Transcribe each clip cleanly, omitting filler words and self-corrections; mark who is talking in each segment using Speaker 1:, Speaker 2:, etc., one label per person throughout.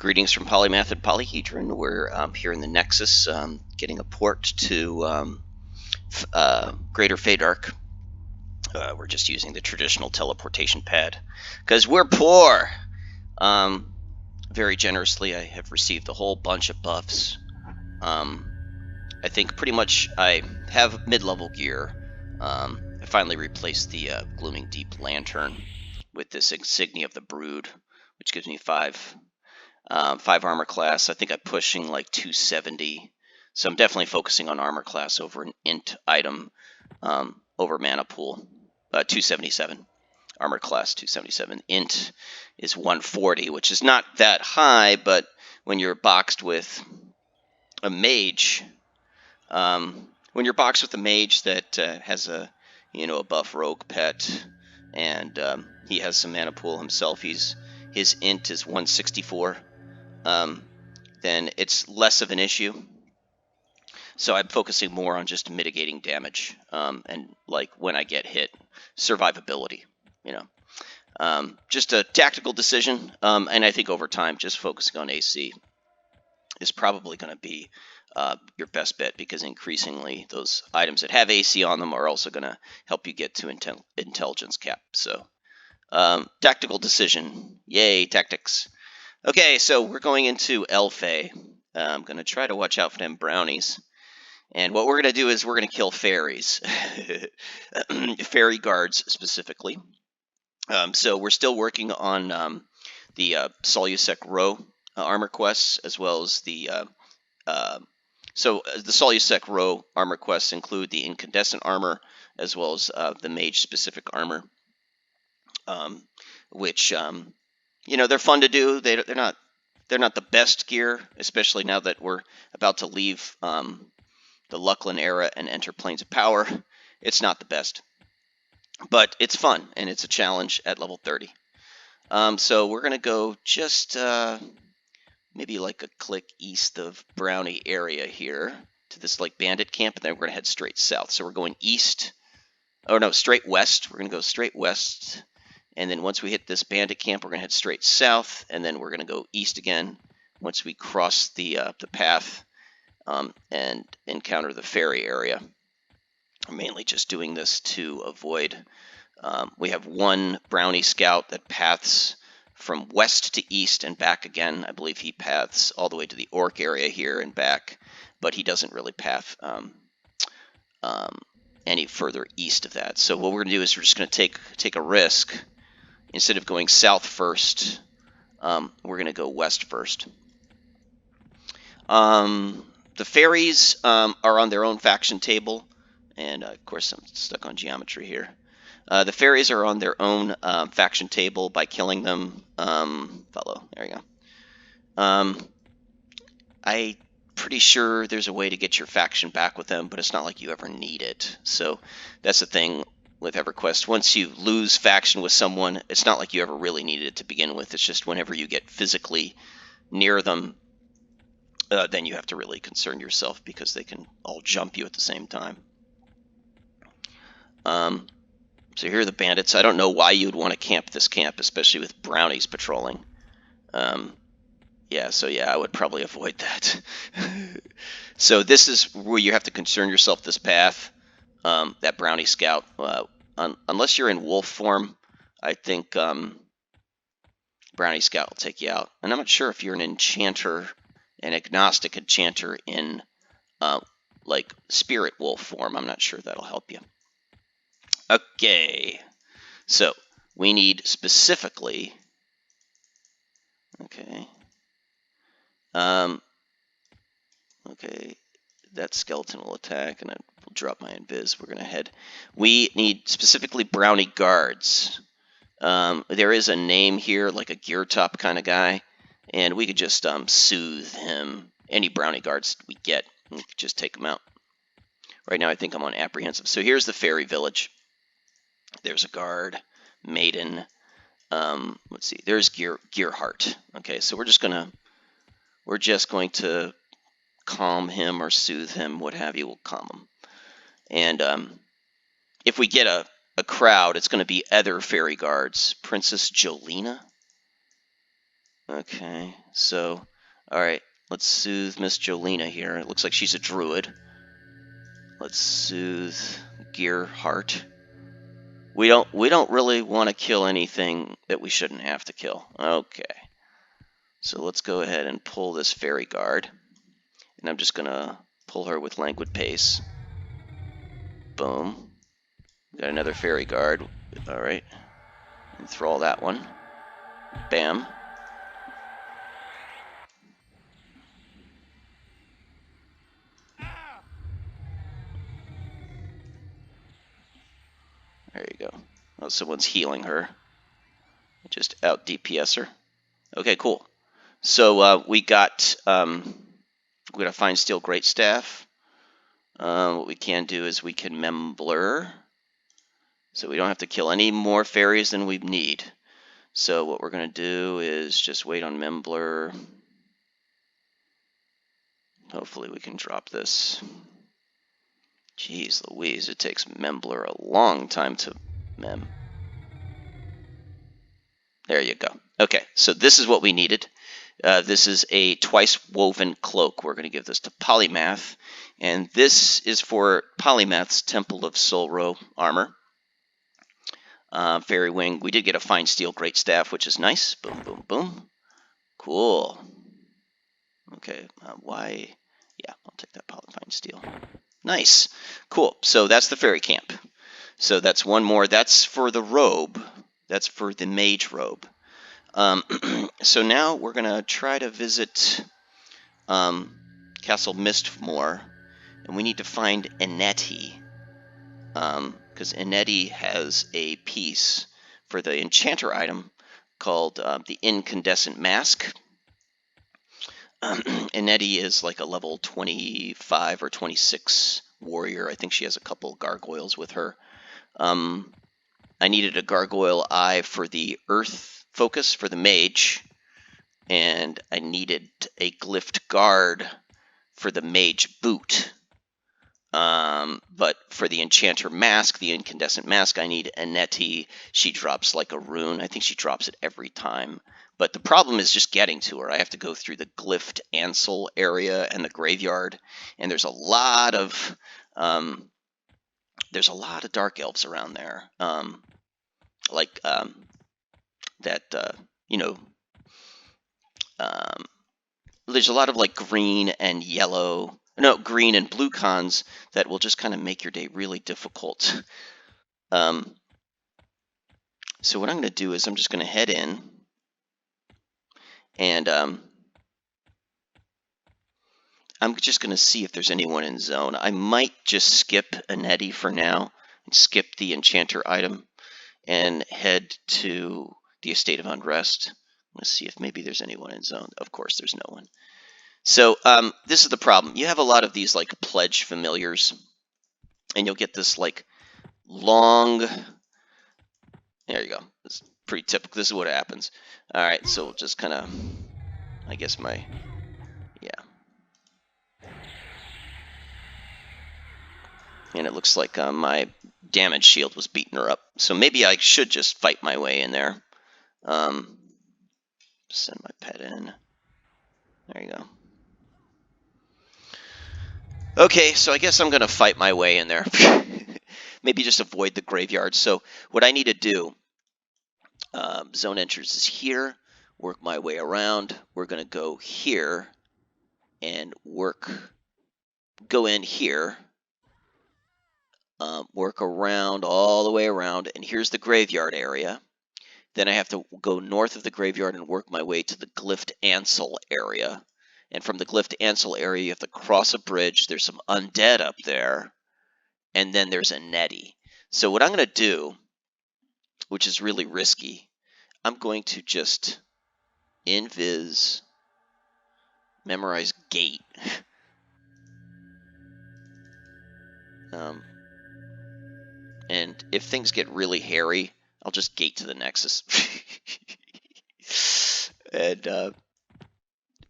Speaker 1: Greetings from Polymath and Polyhedron. We're here in the Nexus, getting a port to Greater Feydark. We're just using the traditional teleportation pad because we're poor. Very generously, I have received a whole bunch of buffs. I think pretty much I have mid-level gear. I finally replaced the Glooming Deep Lantern with this Insignia of the Brood, which gives me 5 armor class. I think I'm pushing like 270. So I'm definitely focusing on armor class over an int item over mana pool. 277. Armor class 277. Int is 140, which is not that high, but when you're boxed with a mage, that has a buff rogue pet, and he has some mana pool himself, his int is 164. Then it's less of an issue. So I'm focusing more on just mitigating damage, and like when I get hit, survivability, just a tactical decision. And I think over time, just focusing on AC is probably going to be your best bet, because increasingly those items that have AC on them are also going to help you get to intelligence cap. So tactical decision. Yay, tactics. Okay, so we're going into Elfey. I'm going to try to watch out for them brownies. And what we're going to do is we're going to kill fairies. Fairy guards, specifically. So we're still working on the Solusec Row armor quests, as well as the... the Solusec Row armor quests include the incandescent armor, as well as the mage-specific armor, which... they're fun to do. They're not the best gear, especially now that we're about to leave the Lucklin era and enter Planes of Power. It's not the best, but it's fun, and it's a challenge at level 30. So we're gonna go just maybe like a click east of Brownie area here to this like bandit camp, and then we're gonna head straight south. So we're going east. Oh no, straight west. We're gonna go straight west. And then once we hit this bandit camp, we're going to head straight south, and then we're going to go east again once we cross the path and encounter the ferry area. I'm mainly just doing this to avoid... we have one brownie scout that paths from west to east and back again. I believe he paths all the way to the orc area here and back, but he doesn't really path any further east of that. So what we're going to do is we're just going to take a risk. Instead of going south first, we're going to go west first. The fairies are on their own faction table, and of course I'm stuck on geometry here. The fairies are on their own faction table by killing them. Follow, there you go. I'm pretty sure there's a way to get your faction back with them, but it's not like you ever need it. So that's the thing with EverQuest. Once you lose faction with someone, it's not like you ever really needed it to begin with. It's just whenever you get physically near them, then you have to really concern yourself, because they can all jump you at the same time. So here are the bandits. I don't know why you'd want to camp this camp, especially with brownies patrolling. Yeah, I would probably avoid that. So this is where you have to concern yourself, this path. That brownie scout, unless you're in wolf form, I think brownie scout will take you out. And I'm not sure if you're an enchanter, an agnostic enchanter in like spirit wolf form. I'm not sure that'll help you. Okay, so we need specifically... Okay. Okay, that skeleton will attack, and I will drop my invis. We're going to head. We need specifically brownie guards. There is a name here, like a gear top kind of guy, and we could just soothe him. Any brownie guards we get, we could just take them out. Right now I think I'm on apprehensive. So here's the fairy village. There's a guard, maiden. Let's see, there's Gearheart. Okay, so we're just going to calm him or soothe him, what have you. We'll calm him. And if we get a crowd, it's going to be other fairy guards. Princess Jolina. Okay, so, alright, let's soothe Miss Jolena here. It looks like she's a druid. Let's soothe Gear Heart. We don't really want to kill anything that we shouldn't have to kill. Okay. So let's go ahead and pull this Fairy Guard. And I'm just gonna pull her with Languid Pace. Boom. Got another Fairy Guard. Alright. Enthrall that one. Bam. There you go. Oh, someone's healing her. Just out DPS her. Okay, cool. So we got a Fine Steel Greatstaff. What we can do is we can Memblur. So we don't have to kill any more fairies than we need. So what we're going to do is just wait on Memblur. Hopefully we can drop this. Jeez Louise, it takes Memblur a long time to mem. There you go. Okay, so this is what we needed. This is a twice woven cloak. We're going to give this to Polymath. And this is for Polymath's Temple of Solro armor. Fairy Wing. We did get a Fine Steel Greatstaff, which is nice. Boom, boom, boom. Cool. Okay, why? Yeah, I'll take that Fine Steel. Nice. Cool. So that's the fairy camp. So that's one more. That's for the robe. That's for the mage robe. So now we're going to try to visit Castle Mistmore. And we need to find Eneti. Because Eneti has a piece for the enchanter item called the Incandescent Mask. Eneti is like a level 25 or 26 warrior. I think she has a couple gargoyles with her. I needed a gargoyle eye for the earth focus for the mage, and I needed a glyphed guard for the mage boot. But for the enchanter mask, the incandescent mask, I need Eneti. She drops like a rune. I think she drops it every time. But the problem is just getting to her. I have to go through the glyphed Ansel area and the graveyard, and there's a lot of dark elves around there. There's a lot of like green and blue cons that will just kind of make your day really difficult. So what I'm going to do is I'm just going to head in and I'm just going to see if there's anyone in zone. I might just skip Eneti for now and skip the enchanter item and head to the Estate of Unrest. Let's see if maybe there's anyone in zone. Of course, there's no one. So this is the problem. You have a lot of these like pledge familiars, and you'll get this like long. There you go. It's pretty typical. This is what happens. All right, so we'll just kind of, I guess yeah. And it looks like my damage shield was beating her up. So maybe I should just fight my way in there. Send my pet in. There you go. Okay, so I guess I'm going to fight my way in there. Maybe just avoid the graveyard. So what I need to do, zone entrance is here. Work my way around. We're going to go here and go in here. Work around all the way around, and here's the graveyard area. Then I have to go north of the graveyard and work my way to the glyphed Ansel area. And from the glyphed Ansel area, you have to cross a bridge. There's some undead up there. And then there's Eneti. So what I'm going to do, which is really risky, I'm going to just invis, memorize gate. And if things get really hairy, I'll just gate to the Nexus. And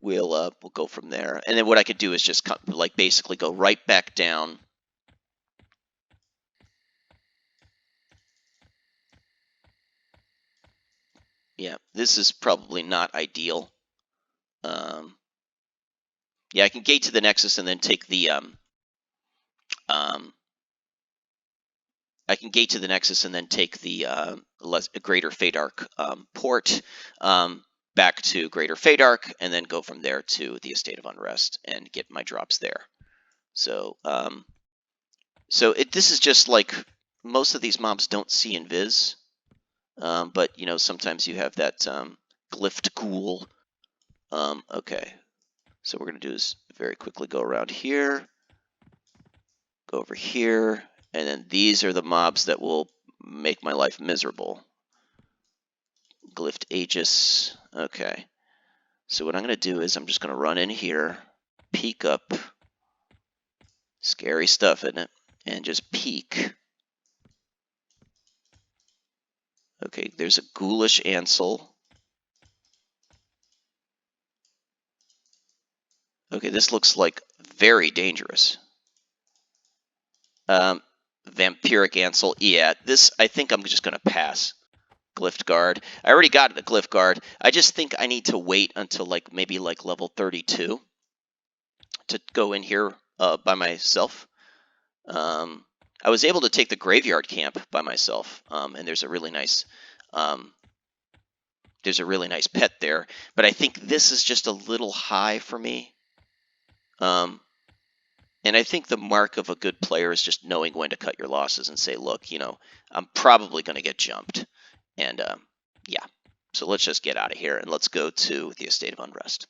Speaker 1: we'll go from there. And then what I could do is just like basically go right back down. Yeah, this is probably not ideal. Yeah, I can gate to the Nexus and then take the I can gate to the Nexus and then take the Greater Fadark port back to Greater Fadark, and then go from there to the Estate of Unrest and get my drops there. So this is just like most of these mobs don't see invis, but you know, sometimes you have that glyphed ghoul. Okay, so what we're gonna do is very quickly go around here, go over here, and then these are the mobs that will make my life miserable. Glyphed Aegis. Okay. So what I'm going to do is I'm just going to run in here, peek up. Scary stuff, isn't it? And just peek. Okay, there's a Ghoulish Ansel. Okay, this looks like very dangerous. Vampiric Ansel. Yeah, this, I think I'm just going to pass. Glyphed Guard. I already got the Glyph Guard. I just think I need to wait until like maybe like level 32 to go in here by myself. I was able to take the Graveyard Camp by myself, and there's a really nice pet there. But I think this is just a little high for me. And I think the mark of a good player is just knowing when to cut your losses and say, look, you know, I'm probably going to get jumped. And yeah, so let's just get out of here and let's go to the Estate of Unrest.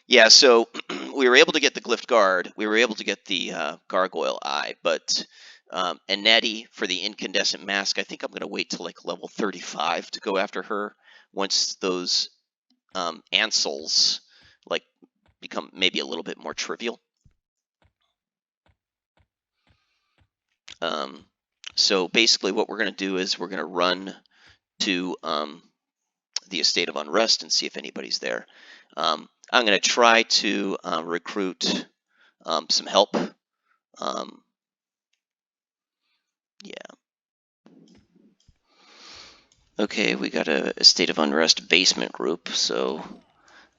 Speaker 1: Yeah, so we were able to get the Glyphed Guard. We were able to get the Gargoyle Eye, but Annette for the Incandescent Mask, I think I'm going to wait till like level 35 to go after her once those Ansels like become maybe a little bit more trivial. So basically what we're going to do is we're going to run to the Estate of Unrest and see if anybody's there. I'm going to try to recruit some help. Yeah. Okay, we got a Estate of Unrest basement group, so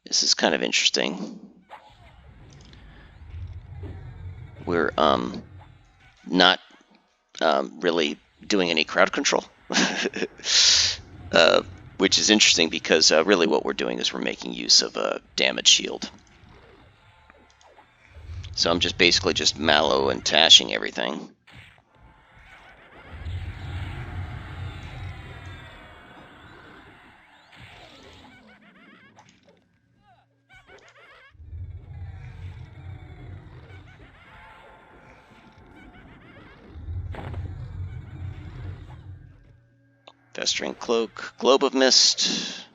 Speaker 1: this is kind of interesting. We're not really doing any crowd control, which is interesting because really what we're doing is we're making use of a damage shield. So I'm just basically just mallow and tashing everything. Festering Cloak, Globe of Mist.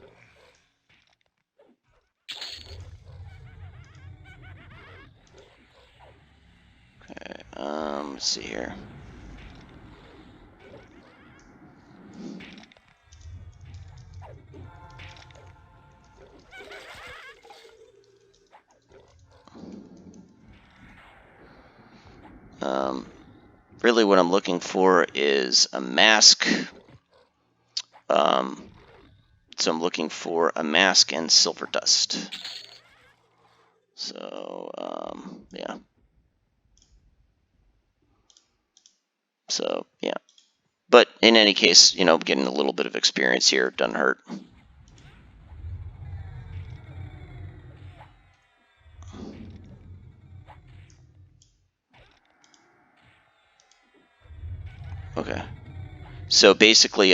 Speaker 1: Okay, let's see here. Really what I'm looking for is a mask. So I'm looking for a mask and silver dust. So, yeah. So, yeah. But in any case, you know, getting a little bit of experience here doesn't hurt. Okay. So basically,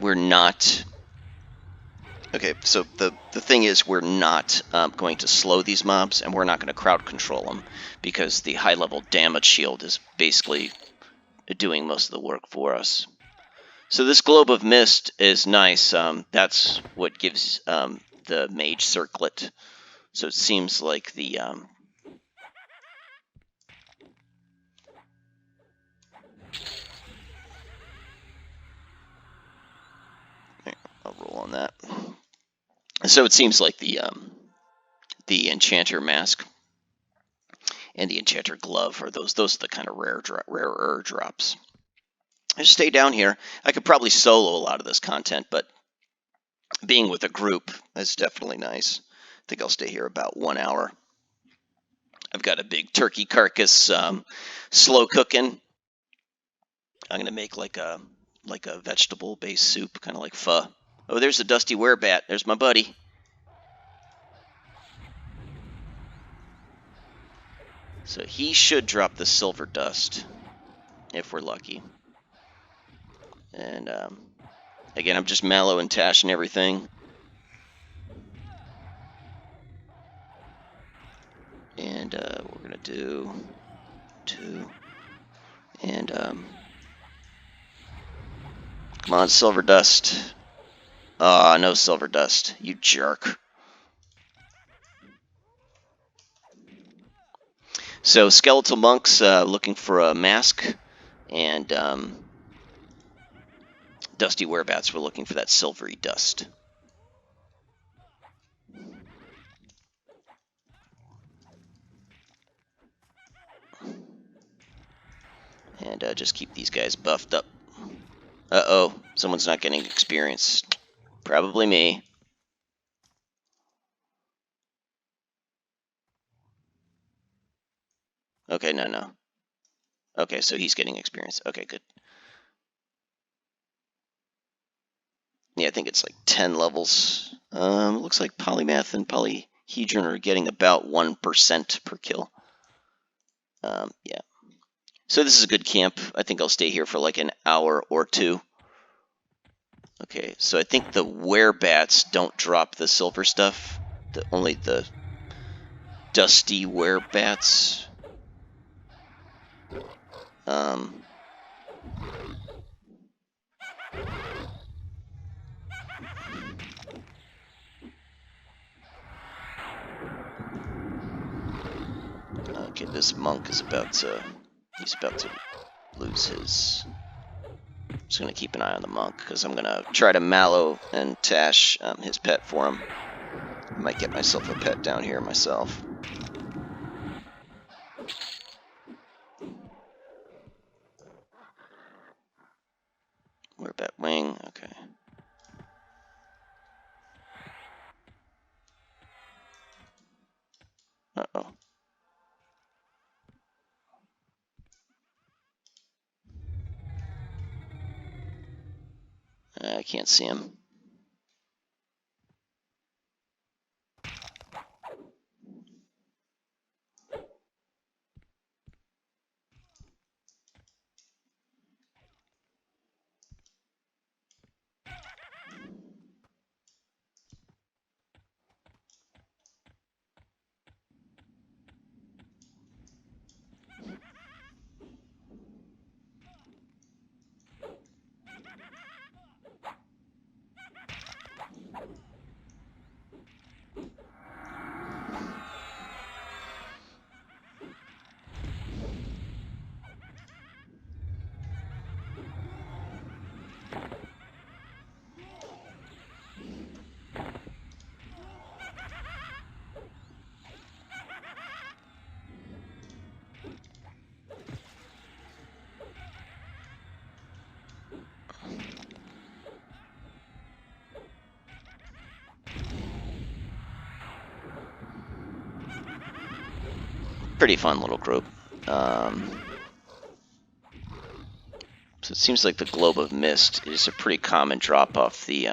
Speaker 1: we're not... Okay, so the thing is we're not going to slow these mobs, and we're not going to crowd control them, because the high-level damage shield is basically doing most of the work for us. So this Globe of Mist is nice. That's what gives the Mage Circlet. So it seems like the... I'll roll on that. So it seems like the Enchanter Mask and the Enchanter Glove are those are the kind of rarer drops. I just stay down here. I could probably solo a lot of this content, but being with a group is definitely nice. I think I'll stay here about 1 hour. I've got a big turkey carcass, slow cooking. I'm gonna make like a vegetable-based soup, kind of like pho. Oh, there's a dusty werebat. There's my buddy. So he should drop the silver dust if we're lucky. And again, I'm just mallow and tashing everything. And we're gonna do 2. And come on, silver dust. Ah, no silver dust. You jerk. So skeletal monks looking for a mask, and dusty werebats were looking for that silvery dust. And just keep these guys buffed up. Uh-oh, someone's not getting experience. Probably me. Okay, no. Okay, so he's getting experience. Okay, good. Yeah, I think it's like 10 levels. Looks like Polymath and Polyhedron are getting about 1% per kill. Yeah. So this is a good camp. I think I'll stay here for like an hour or 2. Okay, so I think the werebats don't drop the silver stuff. Only the dusty werebats. Okay, this monk is he's about to lose his. I'm just gonna keep an eye on the monk because I'm gonna try to mallow and tash his pet for him. I might get myself a pet down here myself. Werebat wing, okay. Uh-oh. I can't see him. Pretty fun little group. So it seems like the globe of mist is a pretty common drop off the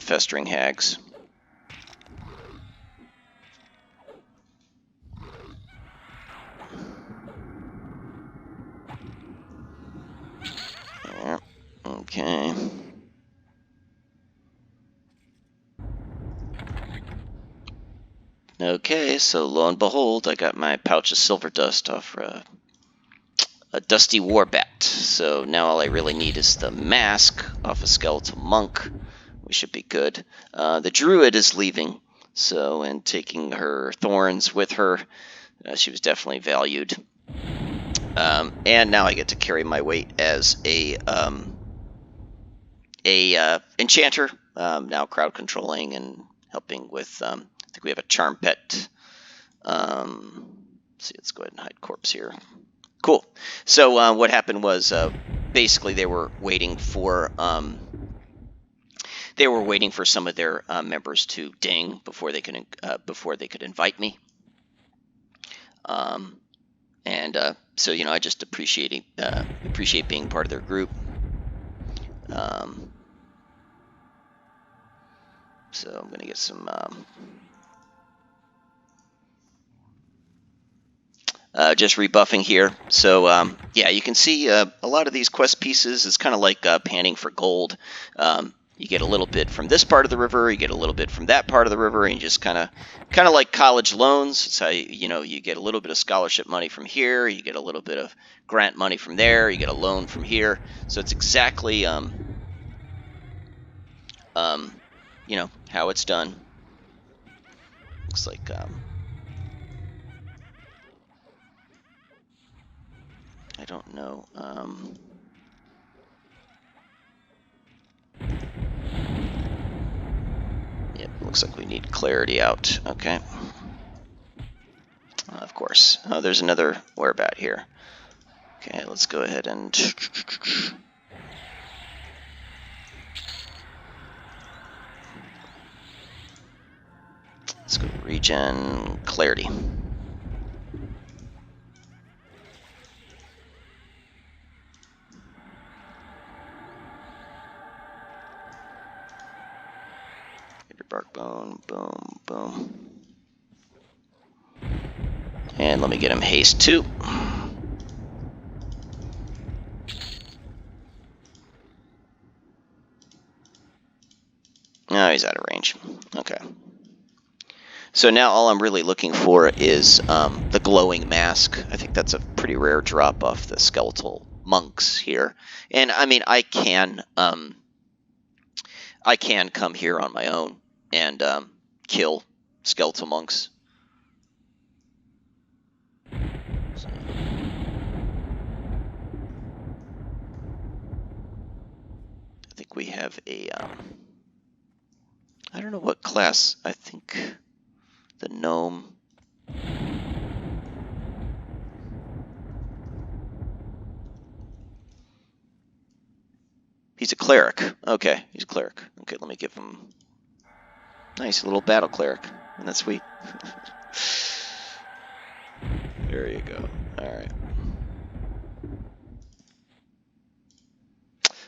Speaker 1: festering hags. Yeah. Okay. Okay, so lo and behold, I got my pouch of silver dust off a dusty warbat. So now all I really need is the mask off a skeletal monk. We should be good. The druid is leaving, so and taking her thorns with her. She was definitely valued. And now I get to carry my weight as a enchanter. Now crowd controlling and helping with. I think we have a charm pet. Let's see, let's go ahead and hide corpse here. Cool. So what happened was basically they were waiting for some of their members to ding before they could invite me. And so I just appreciate being part of their group. So I'm gonna get some just rebuffing here. So yeah, you can see a lot of these quest pieces. It's kind of like panning for gold. You get a little bit from this part of the river, you get a little bit from that part of the river, and you just kind of like college loans. It's how you get a little bit of scholarship money from here, you get a little bit of grant money from there, you get a loan from here. So it's exactly how it's done. Looks like I don't know. Yep, looks like we need clarity out. Okay. Of course. Oh, there's another whereabout here. Okay, let's go ahead and... Let's go regen clarity. Bark bone, boom, boom. And let me get him haste too. Oh, he's out of range. Okay. So now all I'm really looking for is the glowing mask. I think that's a pretty rare drop off the skeletal monks here. And I mean, I can come here on my own and kill skeletal monks. So. I think we have a I don't know what class. I think the gnome. He's a cleric. Okay, he's a cleric. Okay, let me give him nice little battle cleric. Isn't that sweet? There you go. All right.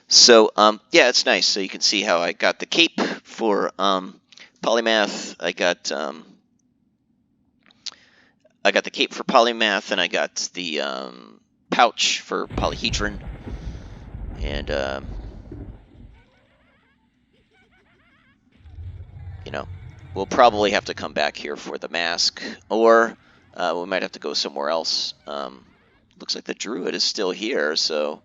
Speaker 1: So yeah, it's nice. So you can see how I got the cape for polymath. I got the cape for polymath, and I got the pouch for polyhedron, and we'll probably have to come back here for the mask, or we might have to go somewhere else. Looks like the druid is still here, so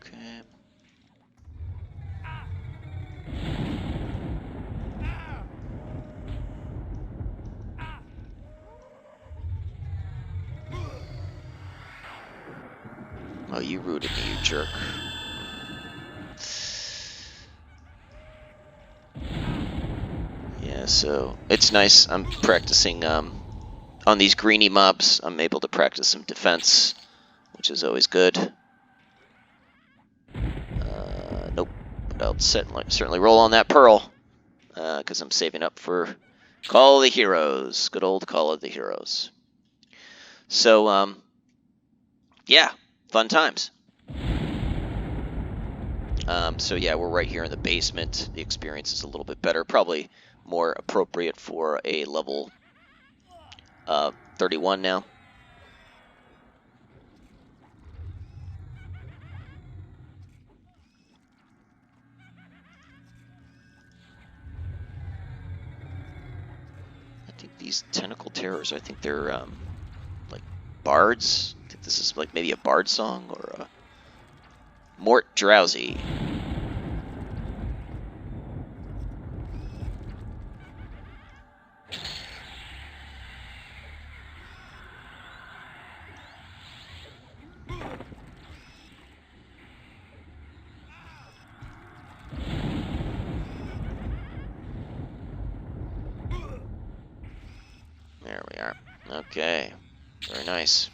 Speaker 1: okay. Oh, you rooted me, you jerk. Yeah, so it's nice. I'm practicing on these greeny mobs. I'm able to practice some defense, which is always good. Nope, but I'll certainly roll on that pearl because I'm saving up for Call of the Heroes. Good old Call of the Heroes. So yeah, fun times. So yeah, we're right here in the basement. The experience is a little bit better, probably more appropriate for a level 31 now. I think these tentacle terrors, I think they're like bards. I think this is like maybe a bard song or a Mort Drowsy. There we are. Okay. Very nice.